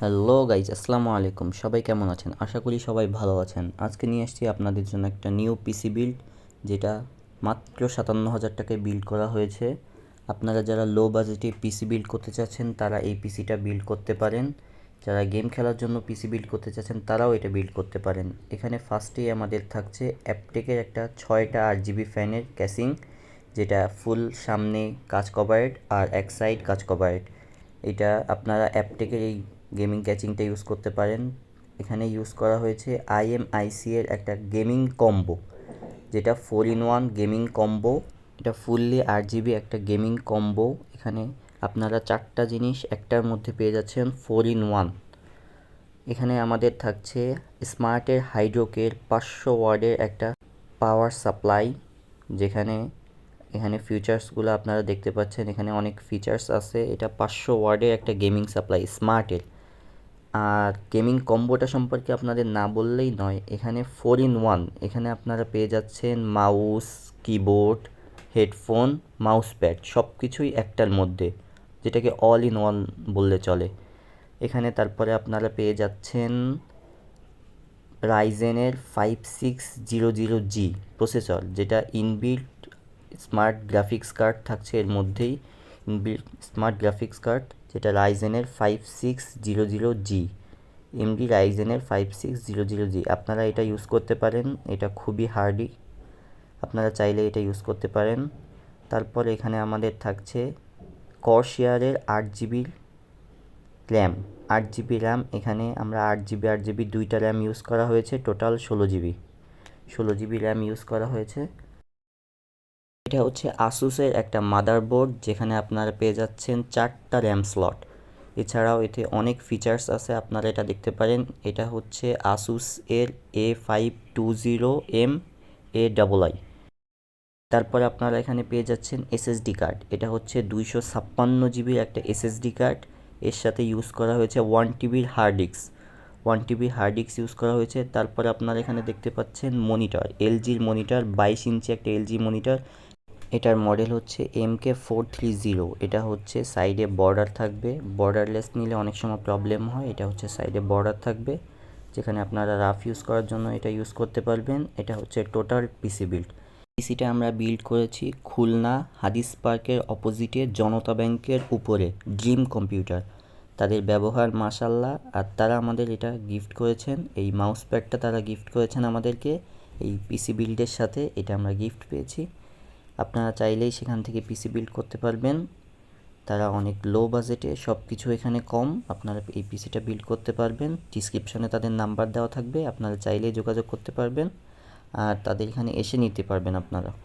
Hello guys, আসসালামু আলাইকুম। সবাই কেমন আছেন? আশা করি সবাই ভালো আছেন। আজকে নিয়ে এসেছি আপনাদের জন্য একটা নিউ পিসি বিল্ড, যেটা মাত্র 57,000 টাকায় বিল্ড করা হয়েছে। আপনারা যারা লো বাজেটে পিসি বিল্ড করতে চাচ্ছেন তারা এই পিসিটা বিল্ড করতে পারেন। যারা গেম খেলার জন্য পিসি বিল্ড করতে চাচ্ছেন তারাও এটা বিল্ড করতে পারেন। এখানে ফার্স্টেই আমাদের থাকছে অ্যাপটেকের একটা 6টা RGB ফ্যানের ক্যাসিং, যেটা ফুল সামনে কাচ কভারেড আর এক সাইড কাচ কভারেড। এটা আপনারা অ্যাপটেকের এই গেমিং ক্যাচিংটা ইউজ করতে পারেন। এখানে ইউজ করা হয়েছে IMIC এর একটা গেমিং কম্বো, যেটা 4-in-1 গেমিং কম্বো। এটা ফুললি RGB একটা গেমিং কম্বো। এখানে আপনারা 4টা জিনিস একটার মধ্যে পেয়ে যাচ্ছেন 4-in-1। এখানে আমাদের থাকছে স্মার্টের হাইড্রোকের 500 ওয়াটের একটা পাওয়ার সাপ্লাই, যেখানে এখানে ফিচার্সগুলো আপনারা দেখতে পাচ্ছেন। এখানে অনেক ফিচার্স আছে। এটা 500 ওয়াটের একটা গেমিং সাপ্লাই স্মার্টের। আর গেমিং কম্বোটা সম্পর্কে আপনাদের না বললেই নয়, এখানে 4-in-1। এখানে আপনারা পেয়ে যাচ্ছেন mouse, keyboard, headphone, mouse pad, সব কিছুই একটার মধ্যে, যেটাকে অল ইন ওয়ান বললে চলে। এখানে তারপরে আপনারা পেয়ে যাচ্ছেন রাইজেনের 5600G প্রসেসর, যেটা ইনবিল্ট স্মার্ট গ্রাফিক্স কার্ড থাকছে এর মধ্যেই। ইনবিল্ট স্মার্ট গ্রাফিক্স কার্ড, যেটা রাইজেনের 5600G, এমডি রাইজেনের 5600G। আপনারা এটা ইউজ করতে পারেন। এটা খুবই হার্ডি, আপনারা চাইলে এটা ইউজ করতে পারেন। তারপর এখানে আমাদের থাকছে কর্সিয়ারের 8GB র্যাম। 8GB RAM. এখানে আমরা 8GB দুইটা র্যাম ইউজ করা হয়েছে, টোটাল 16GB র্যাম ইউজ করা হয়েছে। এটা হচ্ছে আসুসের একটা মাদারবোর্ড, যেখানে আপনারা পেয়ে যাচ্ছেন 4টা র্যাম স্লট। এছাড়াও এতে অনেক ফিচার্স আছে, আপনারা এটা দেখতে পারেন। এটা হচ্ছে আসুস এর A520M AII। তারপরে আপনারা এখানে পেয়ে যাচ্ছেন SSD কার্ড। এটা হচ্ছে 256GB একটা SSD কার্ড। এর সাথে ইউজ করা হয়েছে 1TB হার্ড ডিস্ক ইউজ করা হয়েছে। তারপরে আপনারা এখানে দেখতে পাচ্ছেন মনিটর, LGর মনিটর, 22 ইঞ্চি একটা LG মনিটর। এটার মডেল হচ্ছে MK430। এটা হচ্ছে সাইডে বর্ডার থাকবে, বর্ডারলেস নিলে অনেক সময় প্রবলেম হয়। এটা হচ্ছে সাইডে বর্ডার থাকবে, যেখানে আপনারা রাফ ইউজ করার জন্য এটা ইউজ করতে পারবেন। এটা হচ্ছে টোটাল পিসি বিল্ড। পিসিটা আমরা বিল্ড করেছি খুলনা হাদিস পার্কের অপোজিটে জনতা ব্যাংকের উপরে ড্রিম কম্পিউটার। তাদের ব্যবহার মাশাল্লাহ। আর তারা আমাদের এটা গিফট করেছেন, এই মাউস প্যাডটা তারা গিফট করেছেন আমাদেরকে। এই পিসি বিল্ডের সাথে এটা আমরা গিফট পেয়েছি। আপনারা চাইলেই সেখান থেকে পিসি বিল্ড করতে পারবেন। তারা অনেক লো বাজেটে, সব কিছু এখানে কম, আপনারা এই পিসিটা বিল্ড করতে পারবেন। ডিসক্রিপশনে তাদের নাম্বার দেওয়া থাকবে, আপনারা চাইলেই যোগাযোগ করতে পারবেন। আর তাদের এখানে এসে নিতে পারবেন আপনারা।